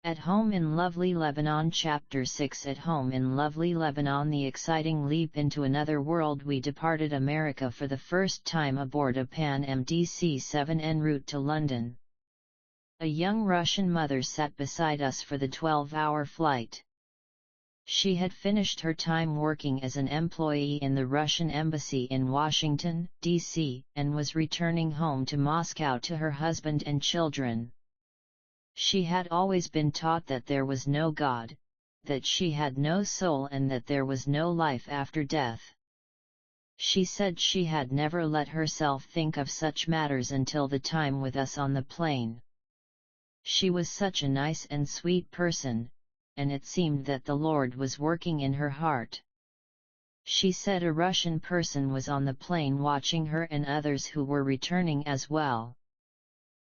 At Home in Lovely Lebanon Chapter 6 At Home in Lovely Lebanon, the exciting leap into another world. We departed America for the first time aboard a Pan Am DC-7 en route to London. A young Russian mother sat beside us for the 12-hour flight. She had finished her time working as an employee in the Russian embassy in Washington, D.C., and was returning home to Moscow to her husband and children. She had always been taught that there was no God, that she had no soul, and that there was no life after death. She said she had never let herself think of such matters until the time with us on the plane. She was such a nice and sweet person, and it seemed that the Lord was working in her heart. She said a Russian person was on the plane watching her and others who were returning as well.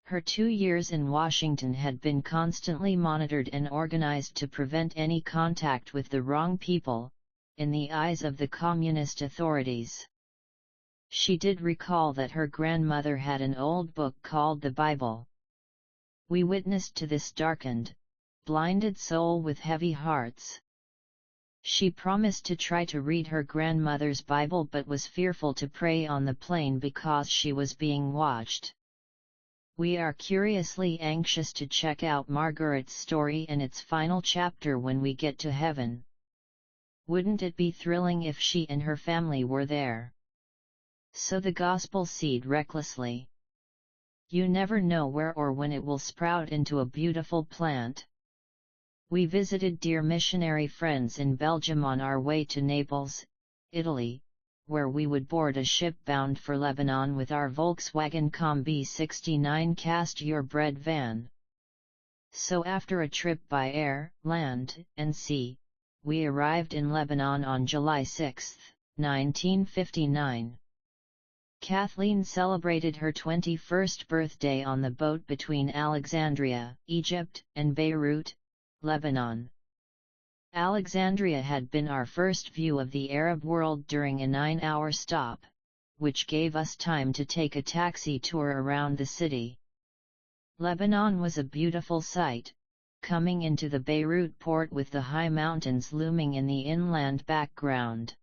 Her 2 years in Washington had been constantly monitored and organized to prevent any contact with the wrong people, in the eyes of the communist authorities. She did recall that her grandmother had an old book called the Bible. We witnessed to this darkened, blinded soul with heavy hearts. She promised to try to read her grandmother's Bible but was fearful to pray on the plane because she was being watched. We are curiously anxious to check out Margaret's story and its final chapter when we get to heaven. Wouldn't it be thrilling if she and her family were there? Sow the gospel seed recklessly. You never know where or when it will sprout into a beautiful plant. We visited dear missionary friends in Belgium on our way to Naples, Italy, where we would board a ship bound for Lebanon with our Volkswagen Combi 69 cast-your-bread van. So after a trip by air, land, and sea, we arrived in Lebanon on July 6, 1959. Kathleen celebrated her 21st birthday on the boat between Alexandria, Egypt, and Beirut, Lebanon. Alexandria had been our first view of the Arab world during a 9-hour stop, which gave us time to take a taxi tour around the city. Lebanon was a beautiful sight, coming into the Beirut port with the high mountains looming in the inland background.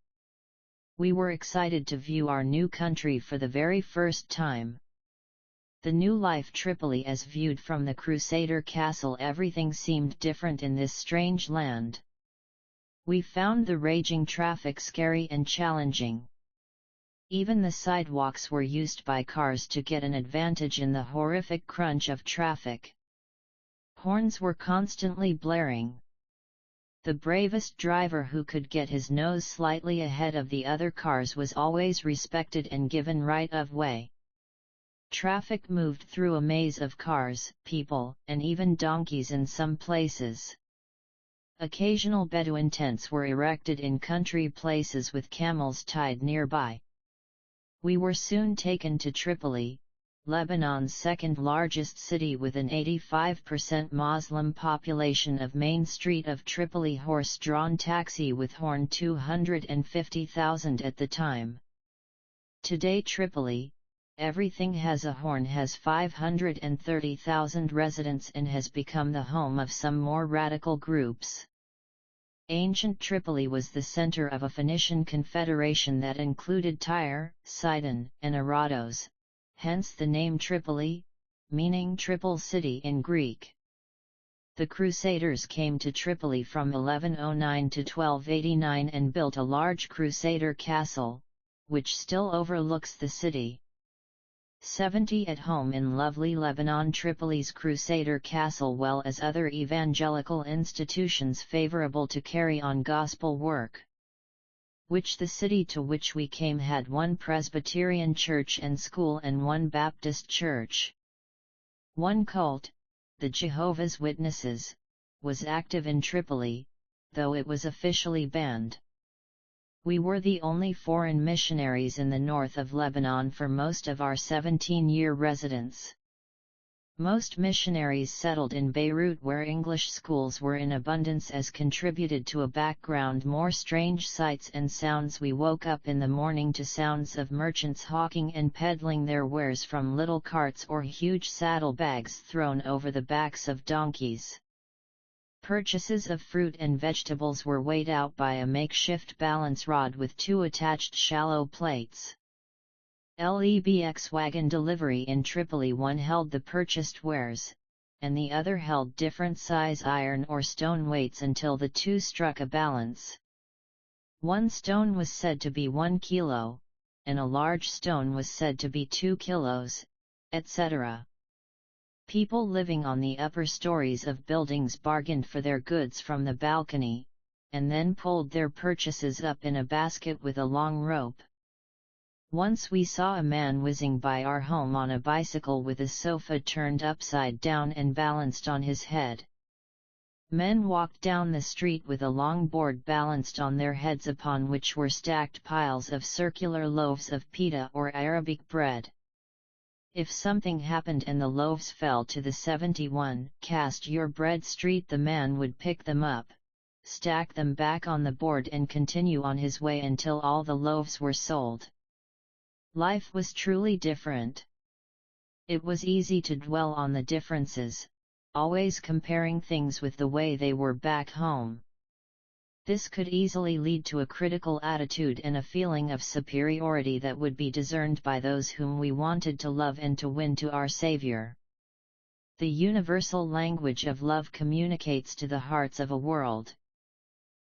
We were excited to view our new country for the very first time. The new life Tripoli as viewed from the Crusader Castle. Everything seemed different in this strange land. We found the raging traffic scary and challenging. Even the sidewalks were used by cars to get an advantage in the horrific crunch of traffic. Horns were constantly blaring. The bravest driver who could get his nose slightly ahead of the other cars was always respected and given right of way. Traffic moved through a maze of cars, people, and even donkeys in some places. Occasional Bedouin tents were erected in country places with camels tied nearby. We were soon taken to Tripoli, Lebanon's second-largest city with an 85% Muslim population. Of Main Street of Tripoli horse-drawn taxi with horn 250,000 at the time. Today Tripoli, everything has a horn, has 530,000 residents and has become the home of some more radical groups. Ancient Tripoli was the center of a Phoenician confederation that included Tyre, Sidon, and Arados, hence the name Tripoli, meaning Triple City in Greek. The Crusaders came to Tripoli from 1109 to 1289 and built a large Crusader castle, which still overlooks the city. 70 At Home in Lovely Lebanon. Tripoli's Crusader Castle, well as other evangelical institutions favorable to carry on gospel work. Which the city to which we came had one Presbyterian church and school and one Baptist church. One cult, the Jehovah's Witnesses, was active in Tripoli, though it was officially banned. We were the only foreign missionaries in the north of Lebanon for most of our 17-year residence. Most missionaries settled in Beirut, where English schools were in abundance, as contributed to a background more strange sights and sounds. We woke up in the morning to sounds of merchants hawking and peddling their wares from little carts or huge saddlebags thrown over the backs of donkeys. purchases of fruit and vegetables were weighed out by a makeshift balance rod with 2 attached shallow plates. LEBX wagon delivery in Tripoli, one held the purchased wares, and the other held different size iron or stone weights until the 2 struck a balance. One stone was said to be 1 kilo, and a large stone was said to be 2 kilos, etc. People living on the upper stories of buildings bargained for their goods from the balcony, and then pulled their purchases up in a basket with a long rope. Once we saw a man whizzing by our home on a bicycle with a sofa turned upside down and balanced on his head. Men walked down the street with a long board balanced on their heads upon which were stacked piles of circular loaves of pita or Arabic bread. If something happened and the loaves fell to the 71 cast your bread street, the man would pick them up, stack them back on the board and continue on his way until all the loaves were sold. Life was truly different. It was easy to dwell on the differences, always comparing things with the way they were back home. This could easily lead to a critical attitude and a feeling of superiority that would be discerned by those whom we wanted to love and to win to our Savior. The universal language of love communicates to the hearts of a world.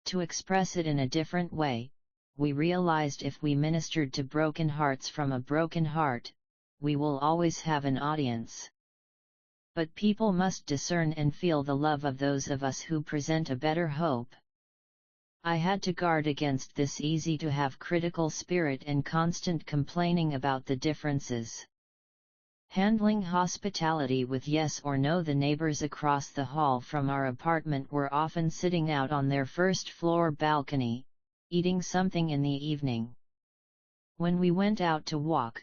To express it in a different way, we realized if we ministered to broken hearts from a broken heart, we will always have an audience. But people must discern and feel the love of those of us who present a better hope. I had to guard against this easy-to-have critical spirit and constant complaining about the differences. Handling hospitality with yes or no. The neighbors across the hall from our apartment were often sitting out on their first-floor balcony, eating something in the evening. When we went out to walk,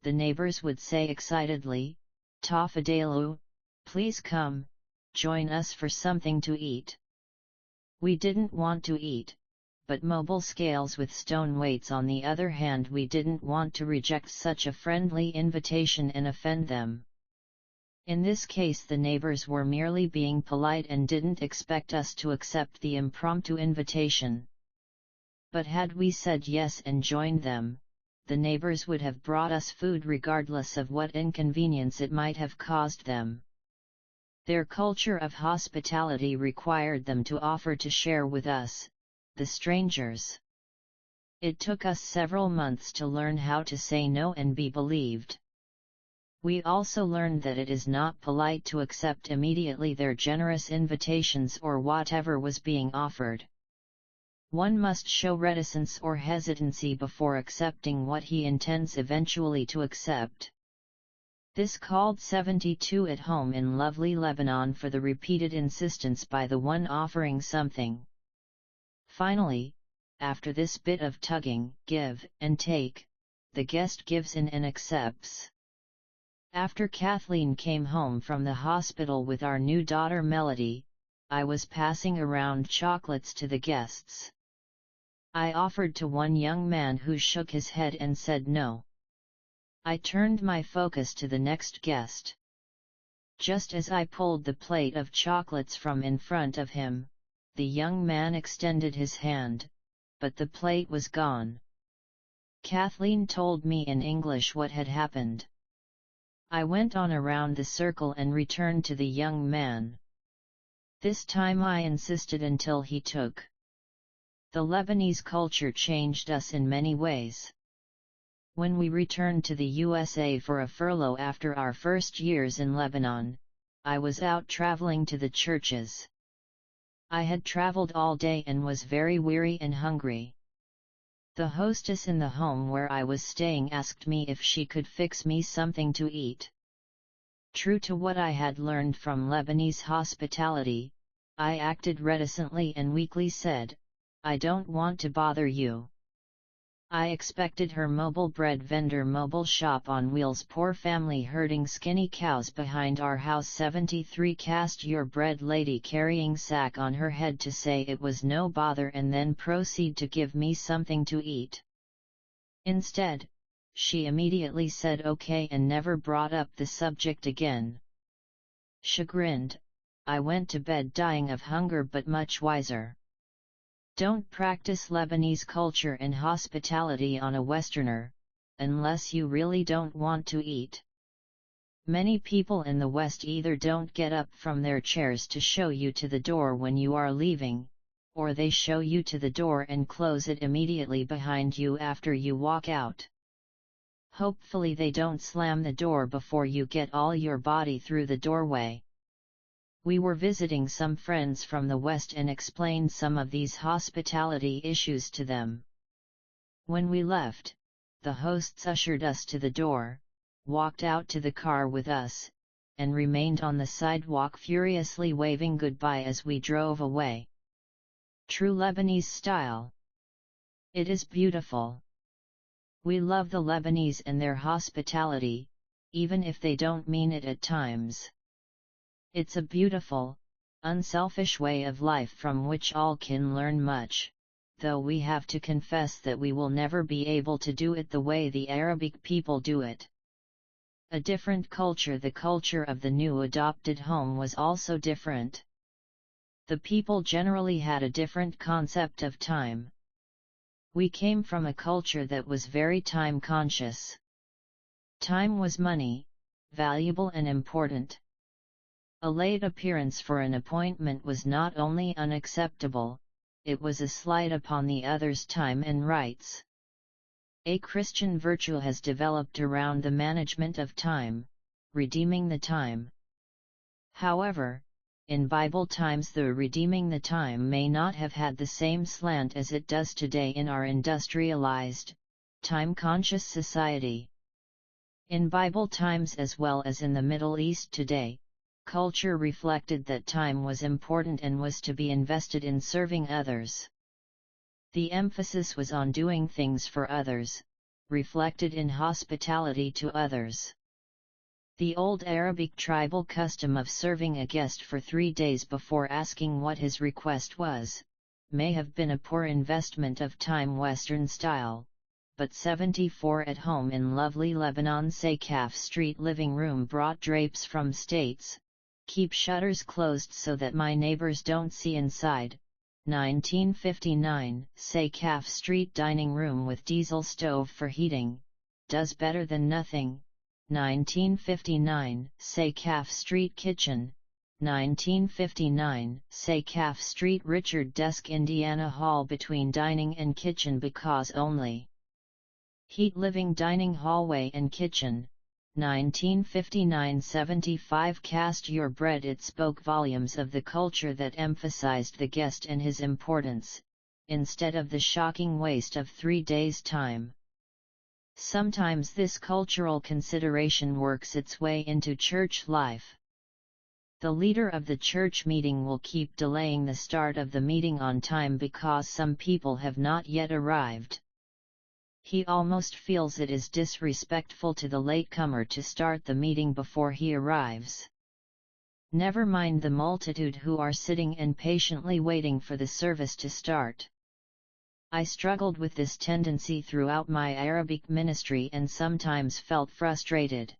the neighbors would say excitedly, "Tafadhalu, please come, join us for something to eat." We didn't want to eat, but mobile scales with stone weights on the other hand, we didn't want to reject such a friendly invitation and offend them. In this case the neighbors were merely being polite and didn't expect us to accept the impromptu invitation. But had we said yes and joined them, the neighbors would have brought us food regardless of what inconvenience it might have caused them. Their culture of hospitality required them to offer to share with us, the strangers. It took us several months to learn how to say no and be believed. We also learned that it is not polite to accept immediately their generous invitations or whatever was being offered. One must show reticence or hesitancy before accepting what he intends eventually to accept. This called 72 at home in lovely Lebanon for the repeated insistence by the one offering something. Finally, after this bit of tugging, give and take, the guest gives in and accepts. After Kathleen came home from the hospital with our new daughter Melody, I was passing around chocolates to the guests. I offered to one young man who shook his head and said no. I turned my focus to the next guest. Just as I pulled the plate of chocolates from in front of him, the young man extended his hand, but the plate was gone. Kathleen told me in English what had happened. I went on around the circle and returned to the young man. This time I insisted until he took. The Lebanese culture changed us in many ways. When we returned to the USA for a furlough after our first years in Lebanon, I was out traveling to the churches. I had traveled all day and was very weary and hungry. The hostess in the home where I was staying asked me if she could fix me something to eat. True to what I had learned from Lebanese hospitality, I acted reticently and weakly said, "I don't want to bother you." I expected her mobile bread vendor mobile shop on wheels poor family herding skinny cows behind our house 73 cast your bread lady carrying sack on her head to say it was no bother and then proceed to give me something to eat. Instead, she immediately said okay and never brought up the subject again. Chagrined, I went to bed dying of hunger but much wiser. Don't practice Lebanese culture and hospitality on a Westerner, unless you really don't want to eat. Many people in the West either don't get up from their chairs to show you to the door when you are leaving, or they show you to the door and close it immediately behind you after you walk out. Hopefully they don't slam the door before you get all your body through the doorway. We were visiting some friends from the West and explained some of these hospitality issues to them. When we left, the hosts ushered us to the door, walked out to the car with us, and remained on the sidewalk furiously waving goodbye as we drove away. True Lebanese style. It is beautiful. We love the Lebanese and their hospitality, even if they don't mean it at times. It's a beautiful, unselfish way of life from which all can learn much, though we have to confess that we will never be able to do it the way the Arabic people do it. A different culture. The culture of the new adopted home was also different. The people generally had a different concept of time. We came from a culture that was very time conscious. Time was money, valuable and important. A late appearance for an appointment was not only unacceptable, it was a slight upon the other's time and rights. A Christian virtue has developed around the management of time, redeeming the time. However, in Bible times the redeeming the time may not have had the same slant as it does today in our industrialized, time-conscious society. In Bible times as well as in the Middle East today, culture reflected that time was important and was to be invested in serving others. The emphasis was on doing things for others, reflected in hospitality to others. The old Arabic tribal custom of serving a guest for 3 days before asking what his request was, may have been a poor investment of time Western style, but 74 at home in lovely Lebanon Saycaf Street living room brought drapes from States, keep shutters closed so that my neighbors don't see inside. 1959 Saycaf Street dining room with diesel stove for heating, does better than nothing. 1959 Saycaf Street kitchen, 1959 Saycaf Street Richard Desk Indiana Hall between dining and kitchen because only heat living dining hallway and kitchen. 1959 75 Cast your bread. It spoke volumes of the culture that emphasized the guest and his importance, instead of the shocking waste of 3 days' time. Sometimes this cultural consideration works its way into church life. The leader of the church meeting will keep delaying the start of the meeting on time because some people have not yet arrived. He almost feels it is disrespectful to the latecomer to start the meeting before he arrives. Never mind the multitude who are sitting and patiently waiting for the service to start. I struggled with this tendency throughout my Arabic ministry and sometimes felt frustrated.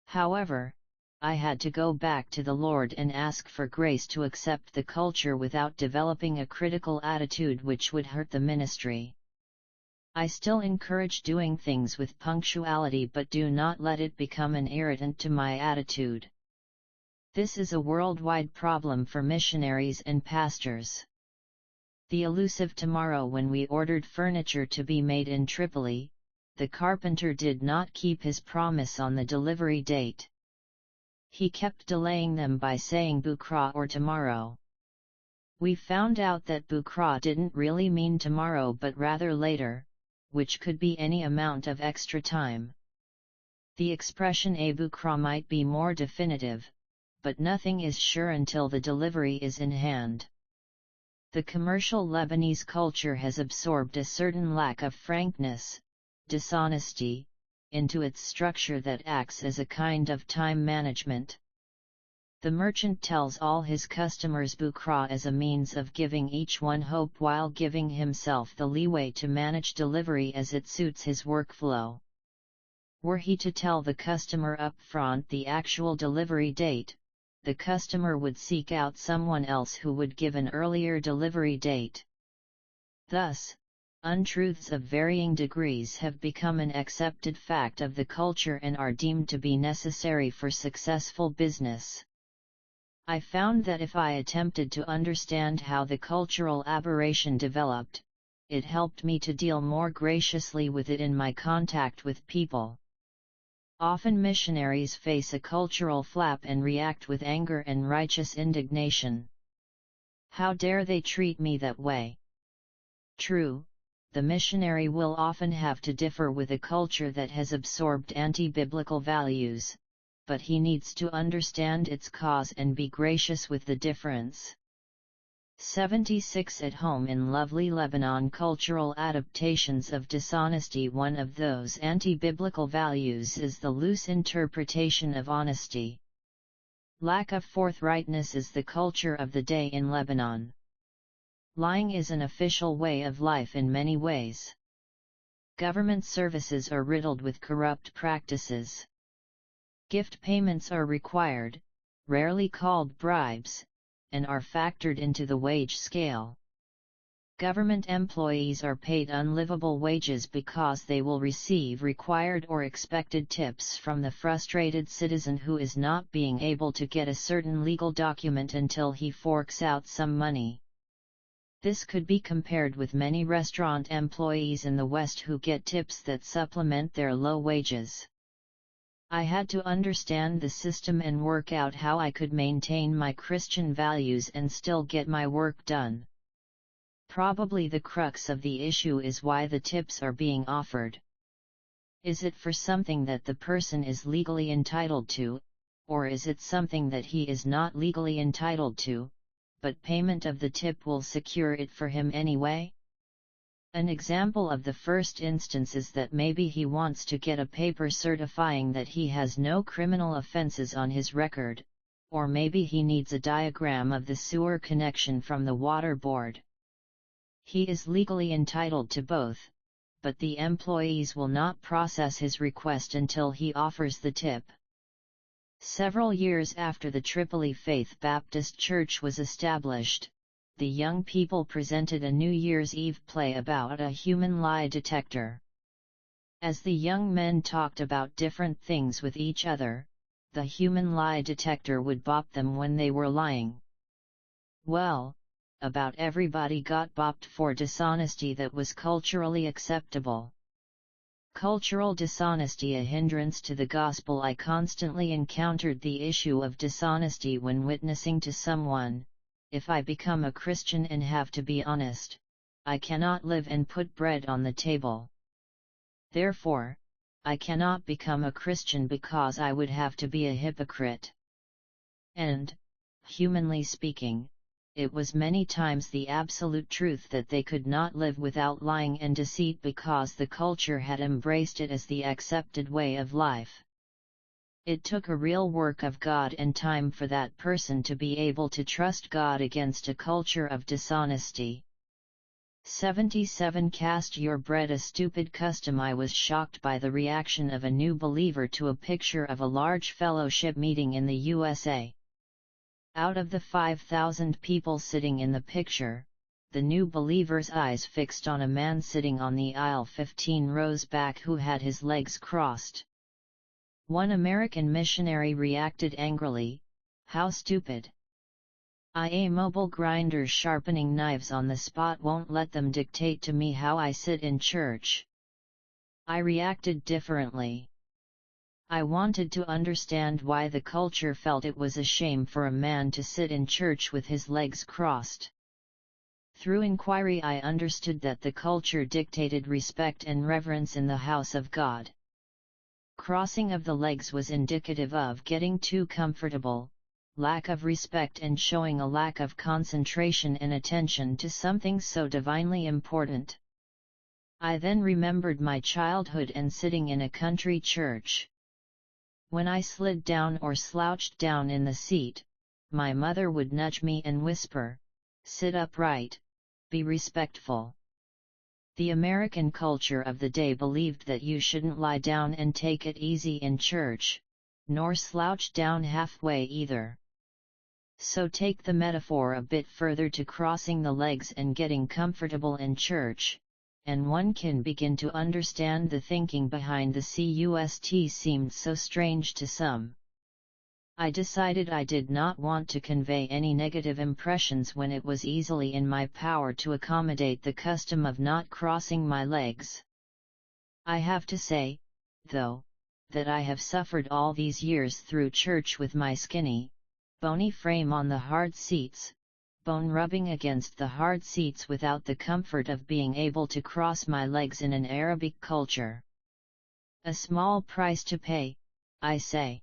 However, I had to go back to the Lord and ask for grace to accept the culture without developing a critical attitude which would hurt the ministry. I still encourage doing things with punctuality, but do not let it become an irritant to my attitude. This is a worldwide problem for missionaries and pastors. The elusive tomorrow. When we ordered furniture to be made in Tripoli, the carpenter did not keep his promise on the delivery date. He kept delaying them by saying Bukra or tomorrow. We found out that Bukra didn't really mean tomorrow but rather later, which could be any amount of extra time. The expression a Bukra might be more definitive, but nothing is sure until the delivery is in hand. The commercial Lebanese culture has absorbed a certain lack of frankness, dishonesty, into its structure that acts as a kind of time management. The merchant tells all his customers Bukra as a means of giving each one hope while giving himself the leeway to manage delivery as it suits his workflow. Were he to tell the customer up front the actual delivery date, the customer would seek out someone else who would give an earlier delivery date. Thus, untruths of varying degrees have become an accepted fact of the culture and are deemed to be necessary for successful business. I found that if I attempted to understand how the cultural aberration developed, it helped me to deal more graciously with it in my contact with people. Often missionaries face a cultural flap and react with anger and righteous indignation. How dare they treat me that way? True, the missionary will often have to differ with a culture that has absorbed anti-biblical values, but he needs to understand its cause and be gracious with the difference. 76 At home in lovely Lebanon. Cultural adaptations of dishonesty. One of those anti-biblical values is the loose interpretation of honesty. Lack of forthrightness is the culture of the day in Lebanon. Lying is an official way of life in many ways. Government services are riddled with corrupt practices. Gift payments are required, rarely called bribes, and are factored into the wage scale. Government employees are paid unlivable wages because they will receive required or expected tips from the frustrated citizen who is not being able to get a certain legal document until he forks out some money. This could be compared with many restaurant employees in the West who get tips that supplement their low wages. I had to understand the system and work out how I could maintain my Christian values and still get my work done. Probably the crux of the issue is why the tips are being offered. Is it for something that the person is legally entitled to, or is it something that he is not legally entitled to, but payment of the tip will secure it for him anyway? An example of the first instance is that maybe he wants to get a paper certifying that he has no criminal offenses on his record, or maybe he needs a diagram of the sewer connection from the water board. He is legally entitled to both, but the employees will not process his request until he offers the tip. Several years after the Tripoli Faith Baptist Church was established, the young people presented a New Year's Eve play about a human lie detector. As the young men talked about different things with each other, the human lie detector would bop them when they were lying. Well, about everybody got bopped for dishonesty that was culturally acceptable. Cultural dishonesty a hindrance to the gospel. I constantly encountered the issue of dishonesty when witnessing to someone. If I become a Christian and have to be honest, I cannot live and put bread on the table. Therefore, I cannot become a Christian because I would have to be a hypocrite. And, humanly speaking, it was many times the absolute truth that they could not live without lying and deceit because the culture had embraced it as the accepted way of life. It took a real work of God and time for that person to be able to trust God against a culture of dishonesty. 77 Cast your bread a stupid custom. I was shocked by the reaction of a new believer to a picture of a large fellowship meeting in the USA. Out of the 5,000 people sitting in the picture, the new believer's eyes fixed on a man sitting on the aisle 15 rows back who had his legs crossed. One American missionary reacted angrily, "How stupid! A mobile grinders sharpening knives on the spot won't let them dictate to me how I sit in church." I reacted differently. I wanted to understand why the culture felt it was a shame for a man to sit in church with his legs crossed. Through inquiry I understood that the culture dictated respect and reverence in the house of God. Crossing of the legs was indicative of getting too comfortable, lack of respect and showing a lack of concentration and attention to something so divinely important. I then remembered my childhood and sitting in a country church. When I slid down or slouched down in the seat, my mother would nudge me and whisper, "Sit upright, be respectful." The American culture of the day believed that you shouldn't lie down and take it easy in church, nor slouch down halfway either. So take the metaphor a bit further to crossing the legs and getting comfortable in church, and one can begin to understand the thinking behind the CUST seemed so strange to some. I decided I did not want to convey any negative impressions when it was easily in my power to accommodate the custom of not crossing my legs. I have to say, though, that I have suffered all these years through church with my skinny, bony frame on the hard seats, bone rubbing against the hard seats without the comfort of being able to cross my legs in an Arabic culture. A small price to pay, I say.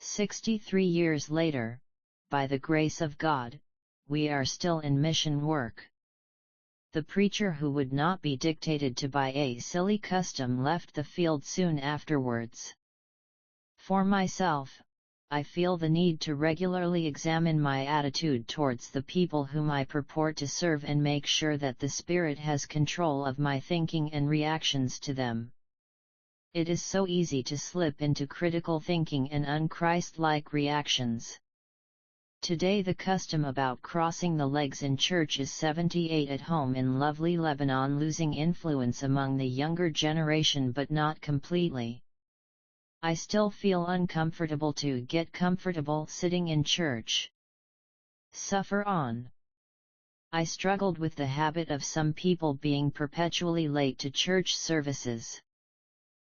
63 years later, by the grace of God, we are still in mission work. The preacher who would not be dictated to by a silly custom left the field soon afterwards. For myself, I feel the need to regularly examine my attitude towards the people whom I purport to serve and make sure that the Spirit has control of my thinking and reactions to them. It is so easy to slip into critical thinking and un-Christ-like reactions. Today the custom about crossing the legs in church is 78 at home in lovely Lebanon, losing influence among the younger generation but not completely. I still feel uncomfortable to get comfortable sitting in church. Suffer on. I struggled with the habit of some people being perpetually late to church services.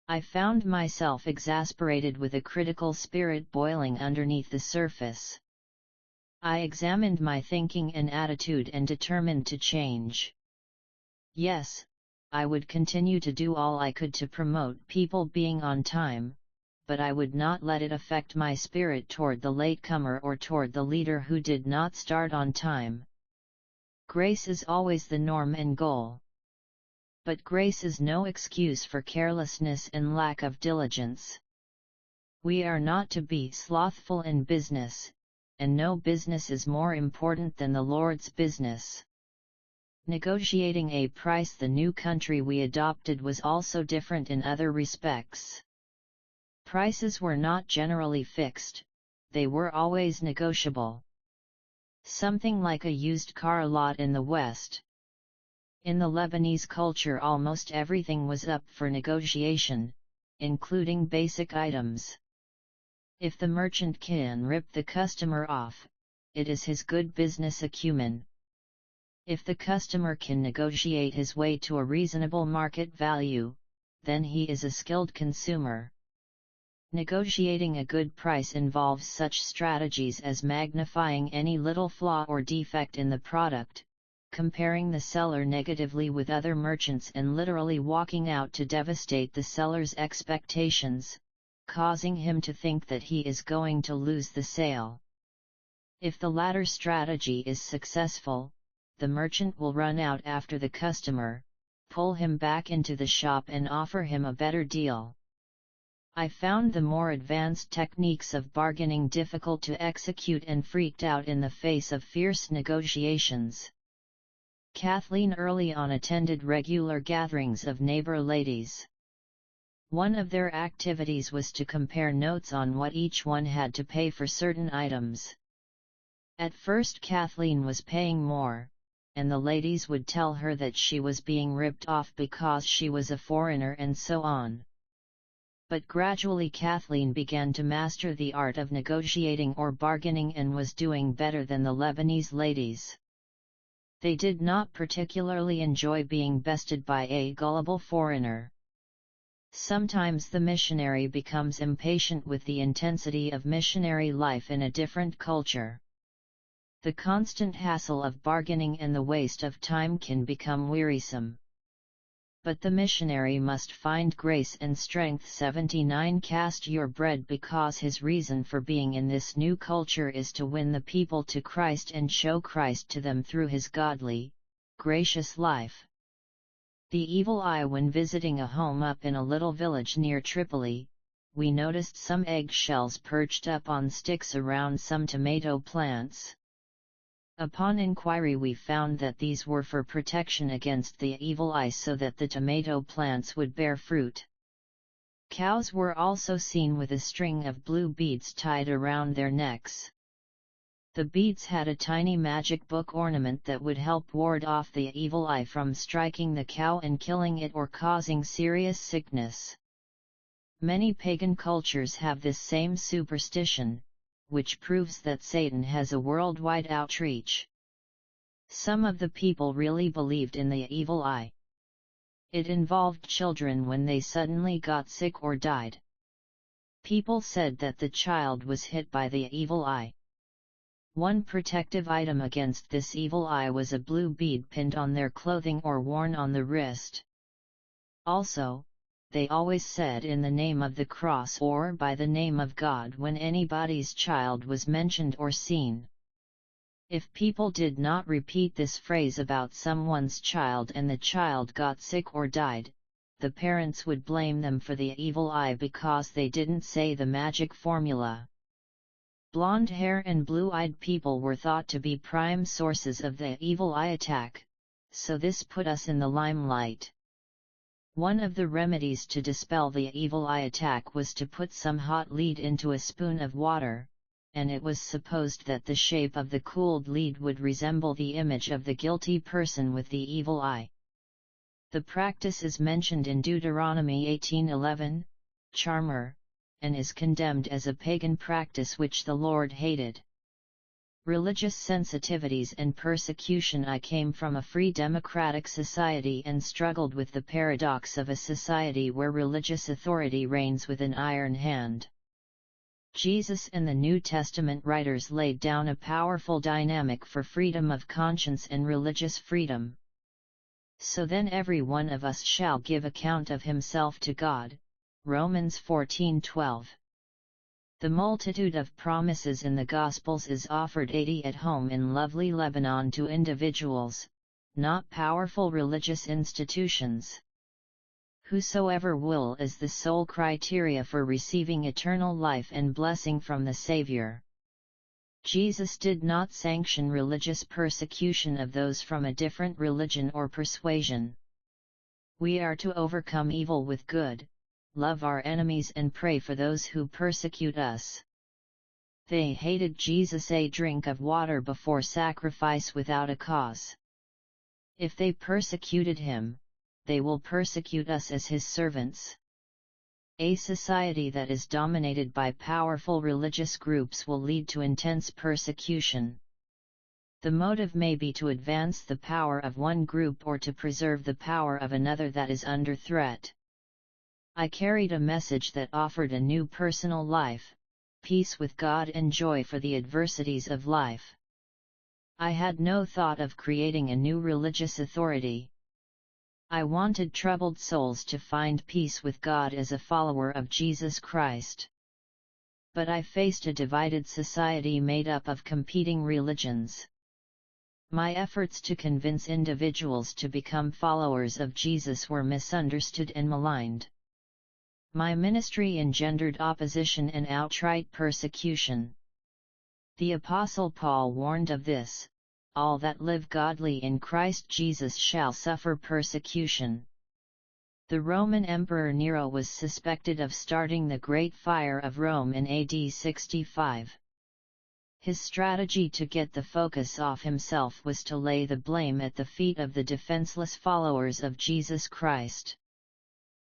I found myself exasperated with a critical spirit boiling underneath the surface. I examined my thinking and attitude and determined to change. Yes, I would continue to do all I could to promote people being on time, but I would not let it affect my spirit toward the latecomer or toward the leader who did not start on time. Grace is always the norm and goal. But grace is no excuse for carelessness and lack of diligence. We are not to be slothful in business, and no business is more important than the Lord's business. Negotiating a price. The new country we adopted was also different in other respects. Prices were not generally fixed, they were always negotiable. Something like a used car lot in the West. In the Lebanese culture almost everything was up for negotiation, including basic items. If the merchant can rip the customer off, it is his good business acumen. If the customer can negotiate his way to a reasonable market value, then he is a skilled consumer. Negotiating a good price involves such strategies as magnifying any little flaw or defect in the product, comparing the seller negatively with other merchants and literally walking out to devastate the seller's expectations, causing him to think that he is going to lose the sale. If the latter strategy is successful, the merchant will run out after the customer, pull him back into the shop and offer him a better deal. I found the more advanced techniques of bargaining difficult to execute and freaked out in the face of fierce negotiations. Kathleen early on attended regular gatherings of neighbor ladies. One of their activities was to compare notes on what each one had to pay for certain items. At first Kathleen was paying more, and the ladies would tell her that she was being ripped off because she was a foreigner and so on. But gradually Kathleen began to master the art of negotiating or bargaining and was doing better than the Lebanese ladies. They did not particularly enjoy being bested by a gullible foreigner. Sometimes the missionary becomes impatient with the intensity of missionary life in a different culture. The constant hassle of bargaining and the waste of time can become wearisome. But the missionary must find grace and strength. 79 Cast your bread, because his reason for being in this new culture is to win the people to Christ and show Christ to them through his godly, gracious life. The evil eye. When visiting a home up in a little village near Tripoli, we noticed some egg shells perched up on sticks around some tomato plants. Upon inquiry we found that these were for protection against the evil eye so that the tomato plants would bear fruit. Cows were also seen with a string of blue beads tied around their necks. The beads had a tiny magic book ornament that would help ward off the evil eye from striking the cow and killing it or causing serious sickness. Many pagan cultures have this same superstition, which proves that Satan has a worldwide outreach. Some of the people really believed in the evil eye. It involved children when they suddenly got sick or died. People said that the child was hit by the evil eye. One protective item against this evil eye was a blue bead pinned on their clothing or worn on the wrist. Also, they always said in the name of the cross or by the name of God when anybody's child was mentioned or seen. If people did not repeat this phrase about someone's child and the child got sick or died, the parents would blame them for the evil eye because they didn't say the magic formula. Blonde hair and blue-eyed people were thought to be prime sources of the evil eye attack, so this put us in the limelight. One of the remedies to dispel the evil eye attack was to put some hot lead into a spoon of water, and it was supposed that the shape of the cooled lead would resemble the image of the guilty person with the evil eye. The practice is mentioned in Deuteronomy 18:11, Charmer, and is condemned as a pagan practice which the Lord hated. Religious sensitivities and persecution. I came from a free democratic society and struggled with the paradox of a society where religious authority reigns with an iron hand. Jesus and the New Testament writers laid down a powerful dynamic for freedom of conscience and religious freedom. So then every one of us shall give account of himself to God. Romans 14:12. The multitude of promises in the Gospels is offered at home in lovely Lebanon to individuals, not powerful religious institutions. Whosoever will is the sole criteria for receiving eternal life and blessing from the Savior. Jesus did not sanction religious persecution of those from a different religion or persuasion. We are to overcome evil with good, love our enemies and pray for those who persecute us. They hated Jesus a drink of water before sacrifice without a cause. If they persecuted him, they will persecute us as his servants. A society that is dominated by powerful religious groups will lead to intense persecution. The motive may be to advance the power of one group or to preserve the power of another that is under threat. I carried a message that offered a new personal life, peace with God and joy for the adversities of life. I had no thought of creating a new religious authority. I wanted troubled souls to find peace with God as a follower of Jesus Christ. But I faced a divided society made up of competing religions. My efforts to convince individuals to become followers of Jesus were misunderstood and maligned. My ministry engendered opposition and outright persecution. The Apostle Paul warned of this: all that live godly in Christ Jesus shall suffer persecution. The Roman Emperor Nero was suspected of starting the Great Fire of Rome in AD 65. His strategy to get the focus off himself was to lay the blame at the feet of the defenseless followers of Jesus Christ.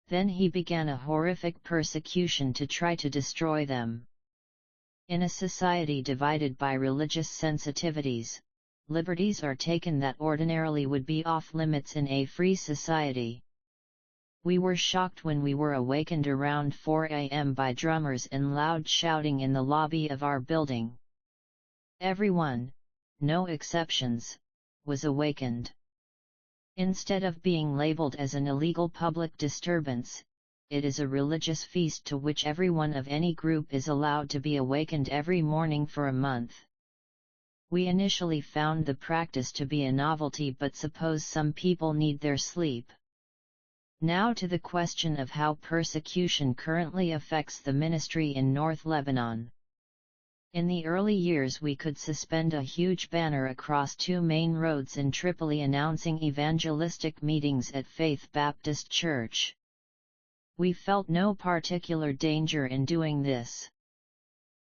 Then he began a horrific persecution to try to destroy them. In a society divided by religious sensitivities, liberties are taken that ordinarily would be off limits in a free society. We were shocked when we were awakened around 4 a.m. by drummers and loud shouting in the lobby of our building. Everyone, no exceptions, was awakened. Instead of being labeled as an illegal public disturbance, it is a religious feast to which everyone of any group is allowed to be awakened every morning for a month. We initially found the practice to be a novelty, but suppose some people need their sleep. Now to the question of how persecution currently affects the ministry in North Lebanon. In the early years we could suspend a huge banner across two main roads in Tripoli announcing evangelistic meetings at Faith Baptist Church. We felt no particular danger in doing this.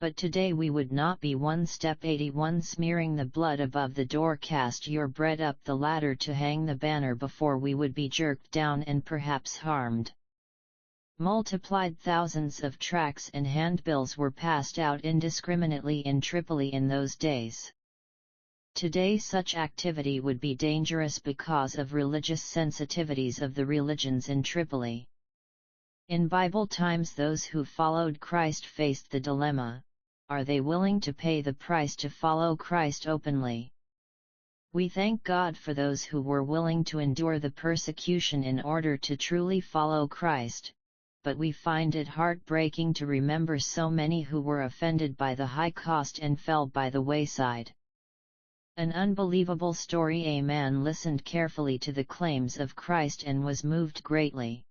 But today we would not be one. Step 81 Smearing the blood above the door. Cast your bread up the ladder to hang the banner before we would be jerked down and perhaps harmed. Multiplied thousands of tracts and handbills were passed out indiscriminately in Tripoli in those days. Today such activity would be dangerous because of religious sensitivities of the religions in Tripoli. In Bible times those who followed Christ faced the dilemma: are they willing to pay the price to follow Christ openly? We thank God for those who were willing to endure the persecution in order to truly follow Christ, but we find it heartbreaking to remember so many who were offended by the high cost and fell by the wayside. An unbelievable story. A man listened carefully to the claims of Christ and was moved greatly.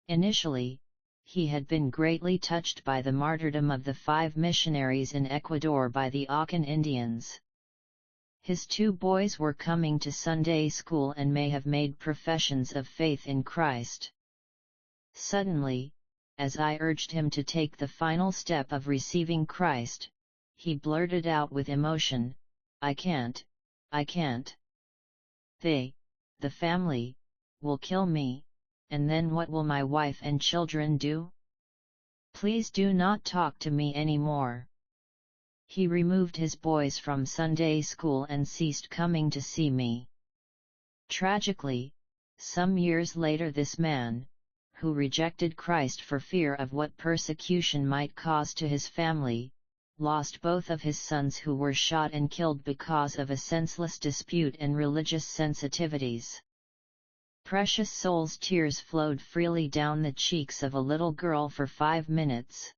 Initially, he had been greatly touched by the martyrdom of the 5 missionaries in Ecuador by the Aucan Indians. His 2 boys were coming to Sunday school and may have made professions of faith in Christ. Suddenly, as I urged him to take the final step of receiving Christ, he blurted out with emotion, I can't. The family, will kill me, and then what will my wife and children do? Please do not talk to me anymore. He removed his boys from Sunday school and ceased coming to see me. Tragically, some years later this man, who rejected Christ for fear of what persecution might cause to his family, lost both of his sons who were shot and killed because of a senseless dispute and religious sensitivities. Precious souls' tears flowed freely down the cheeks of a little girl for 5 minutes.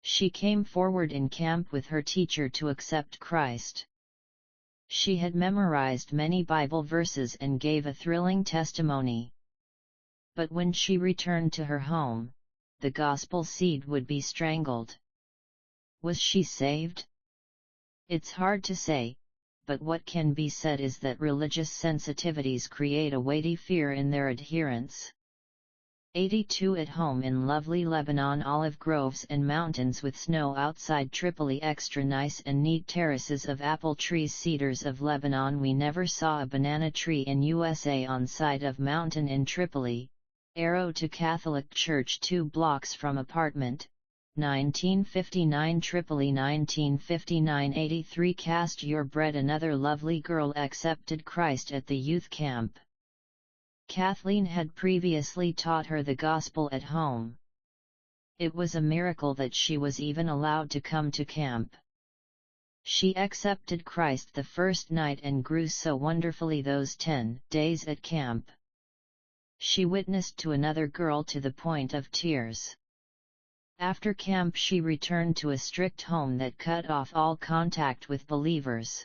She came forward in camp with her teacher to accept Christ. She had memorized many Bible verses and gave a thrilling testimony. But when she returned to her home, the gospel seed would be strangled. Was she saved? It's hard to say, but what can be said is that religious sensitivities create a weighty fear in their adherents. 82 At home in lovely Lebanon. Olive groves and mountains with snow outside Tripoli. Extra nice and neat terraces of apple trees. Cedars of Lebanon. We never saw a banana tree in USA. On side of mountain in Tripoli. Arrow to Catholic church 2 blocks from apartment. 1959 Tripoli 1959 83 Cast your bread. Another lovely girl accepted Christ at the youth camp. Kathleen had previously taught her the gospel at home. It was a miracle that she was even allowed to come to camp. She accepted Christ the first night and grew so wonderfully those 10 days at camp. She witnessed to another girl to the point of tears. After camp she returned to a strict home that cut off all contact with believers.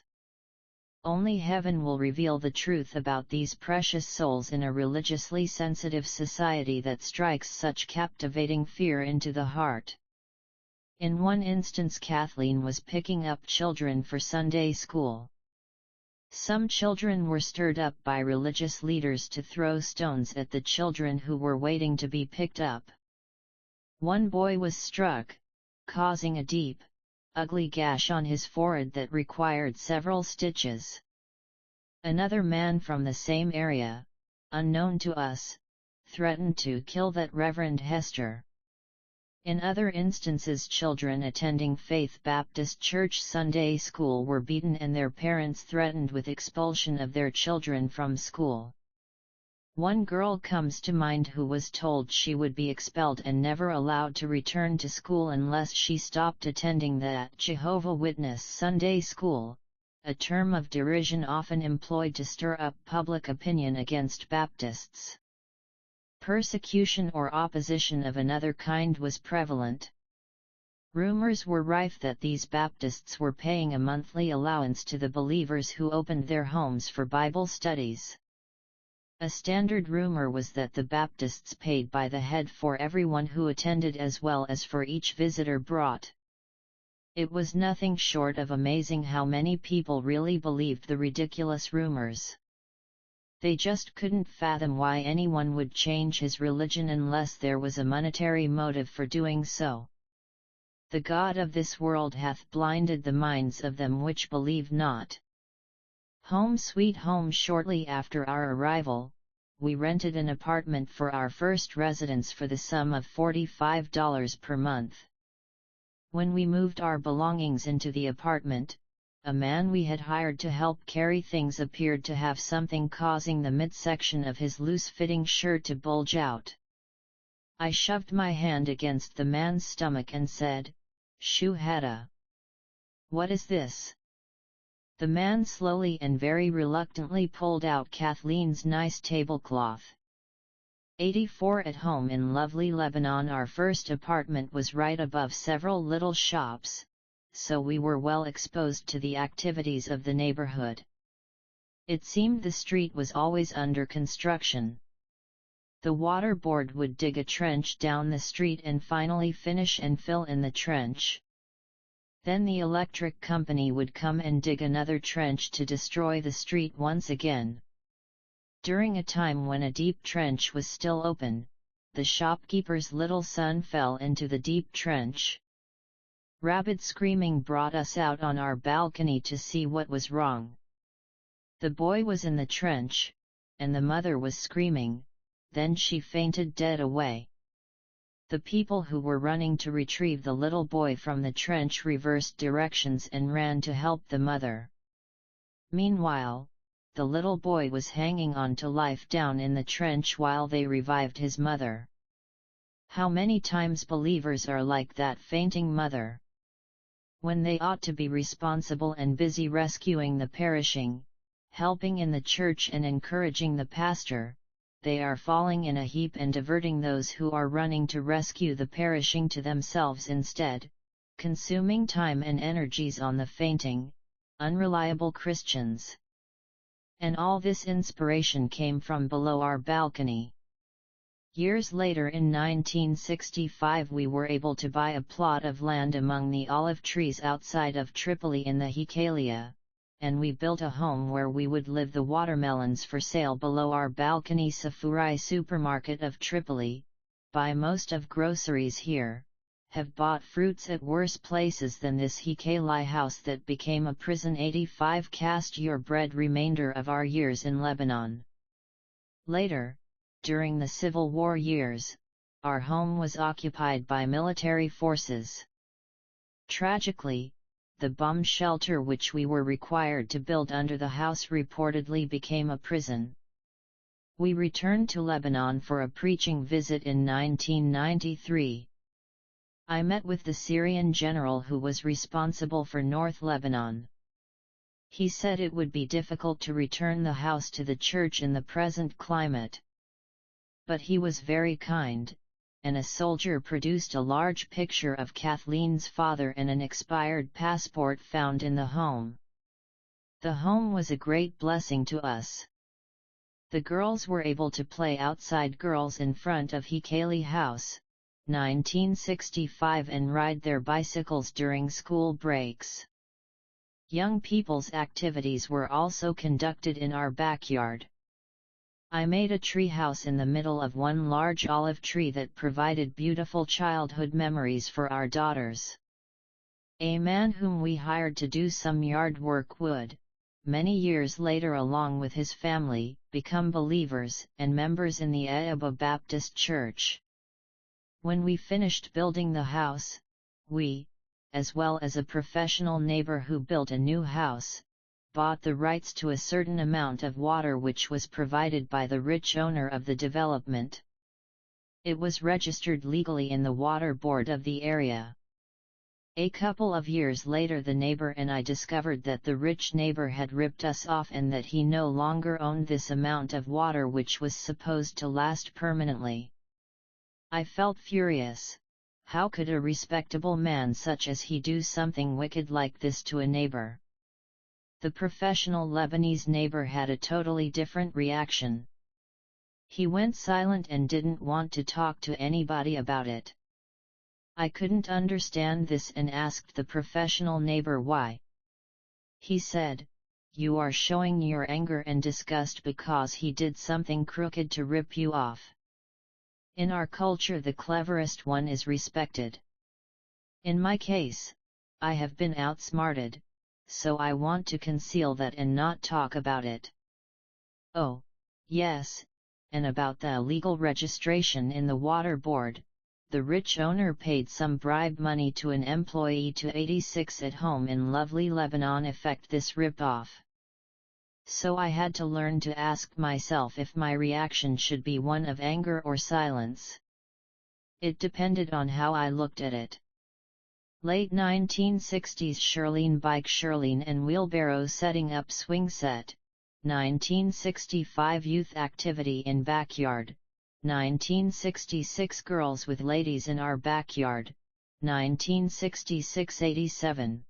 Only heaven will reveal the truth about these precious souls in a religiously sensitive society that strikes such captivating fear into the heart. In one instance Kathleen was picking up children for Sunday school. Some children were stirred up by religious leaders to throw stones at the children who were waiting to be picked up. One boy was struck, causing a deep, ugly gash on his forehead that required several stitches. Another man from the same area, unknown to us, threatened to kill that Reverend Hester. In other instances children attending Faith Baptist Church Sunday school were beaten and their parents threatened with expulsion of their children from school. One girl comes to mind who was told she would be expelled and never allowed to return to school unless she stopped attending that Jehovah's Witness Sunday school, a term of derision often employed to stir up public opinion against Baptists. Persecution or opposition of another kind was prevalent. Rumors were rife that these Baptists were paying a monthly allowance to the believers who opened their homes for Bible studies. A standard rumor was that the Baptists paid by the head for everyone who attended as well as for each visitor brought. It was nothing short of amazing how many people really believed the ridiculous rumors. They just couldn't fathom why anyone would change his religion unless there was a monetary motive for doing so. The God of this world hath blinded the minds of them which believe not. Home sweet home. Shortly after our arrival, we rented an apartment for our first residence for the sum of $45 per month. When we moved our belongings into the apartment, a man we had hired to help carry things appeared to have something causing the midsection of his loose-fitting shirt to bulge out. I shoved my hand against the man's stomach and said, "Shu hada. What is this?" The man slowly and very reluctantly pulled out Kathleen's nice tablecloth. 84 At home in lovely Lebanon. Our first apartment was right above several little shops, so we were well exposed to the activities of the neighborhood. It seemed the street was always under construction. The water board would dig a trench down the street and finally finish and fill in the trench. Then the electric company would come and dig another trench to destroy the street once again. During a time when a deep trench was still open, the shopkeeper's little son fell into the deep trench. Rabid screaming brought us out on our balcony to see what was wrong. The boy was in the trench, and the mother was screaming, then she fainted dead away. The people who were running to retrieve the little boy from the trench reversed directions and ran to help the mother. Meanwhile, the little boy was hanging on to life down in the trench while they revived his mother. How many times believers are like that fainting mother? When they ought to be responsible and busy rescuing the perishing, helping in the church and encouraging the pastor, they are falling in a heap and diverting those who are running to rescue the perishing to themselves instead, consuming time and energies on the fainting, unreliable Christians. And all this inspiration came from below our balcony. Years later in 1965 we were able to buy a plot of land among the olive trees outside of Tripoli in the Hikalia, and we built a home where we would live. The watermelons for sale below our balcony. Safurai supermarket of Tripoli, buy most of groceries here, have bought fruits at worse places than this Hikali house that became a prison. 85 Cast your bread. Remainder of our years in Lebanon. Later, during the Civil War years, our home was occupied by military forces. Tragically, the bomb shelter which we were required to build under the house reportedly became a prison. We returned to Lebanon for a preaching visit in 1993. I met with the Syrian general who was responsible for North Lebanon. He said it would be difficult to return the house to the church in the present climate. But he was very kind, and a soldier produced a large picture of Kathleen's father and an expired passport found in the home. The home was a great blessing to us. The girls were able to play outside girls in front of Hikali House, 1965, and ride their bicycles during school breaks. Young people's activities were also conducted in our backyard. I made a tree house in the middle of one large olive tree that provided beautiful childhood memories for our daughters. A man whom we hired to do some yard work would, many years later along with his family, become believers and members in the Ayaba Baptist Church. When we finished building the house, we, as well as a professional neighbor who built a new house, bought the rights to a certain amount of water which was provided by the rich owner of the development. It was registered legally in the water board of the area. A couple of years later the neighbor and I discovered that the rich neighbor had ripped us off and that he no longer owned this amount of water which was supposed to last permanently. I felt furious. How could a respectable man such as he do something wicked like this to a neighbor? The professional Lebanese neighbor had a totally different reaction. He went silent and didn't want to talk to anybody about it. I couldn't understand this and asked the professional neighbor why. He said, "You are showing your anger and disgust because he did something crooked to rip you off. In our culture the cleverest one is respected. In my case, I have been outsmarted, so I want to conceal that and not talk about it. Oh, yes, and about the illegal registration in the water board, the rich owner paid some bribe money to an employee to 86 at home in lovely Lebanon effect this rip-off. So I had to learn to ask myself if my reaction should be one of anger or silence. It depended on how I looked at it. Late 1960s Shirlene bike Shirlene and wheelbarrow setting up swing set, 1965 youth activity in backyard, 1966 girls with ladies in our backyard, 1966-87.